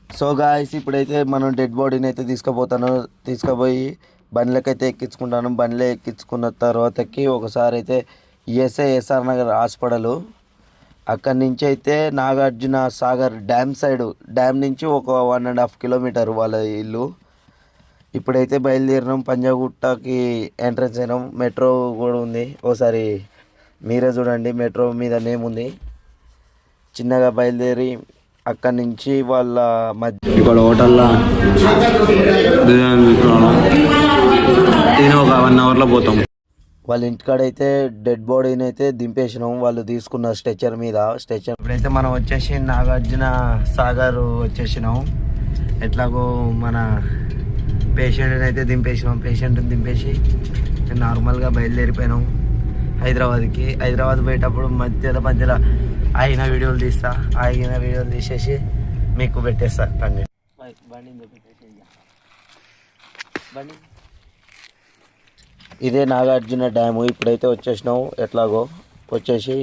So guys ఇప్పుడైతే మనం dead బాడీని అయితే తీసుకుపోయి బండ్లకైతే ఎక్కించుకుంటాను. బండ్లో ఎక్కించుకున్న తర్వాతకి ఒకసారి అయితే ఎస్ఆర్ నగర్ హాస్పిటల్, అక్కడి నుంచి అయితే నాగార్జున సాగర్ డ్యామ్ నుంచి ఒక 1.5 కిలోమీటర్ వాళ్ళ ఇల్లు. ఇప్పుడైతే బయలుదేరినాం, పంజాగుట్టకి ఎంట్రన్స్ అయినాం. మెట్రో కూడా ఉంది, ఒకసారి మీరే చూడండి. మెట్రో మీద నేమ్ ఉంది. చిన్నగా బయలుదేరి అక్కడి నుంచి వాళ్ళ మధ్య ఇక్కడ హోటల్లో ఒక 1 అవర్లో పోతాం. వాళ్ళ ఇంటికాడైతే డెడ్ బాడీని అయితే దింపేసినాం. వాళ్ళు తీసుకున్న స్ట్రెచర్ మీద. ఇప్పుడైతే మనం వచ్చేసి నాగార్జున సాగర్ వచ్చేసినాం. ఎట్లాగో మన పేషెంట్ని అయితే పేషెంట్ని దింపేసి నార్మల్గా బయలుదేరిపోయినాం హైదరాబాద్ పోయేటప్పుడు మధ్యలో ఆగిన వీడియోలు తీసేసి మీకు పెట్టేస్తా. ఇదే నాగార్జున డ్యాము. ఇప్పుడైతే వచ్చేసినాం, ఎట్లాగో వచ్చేసి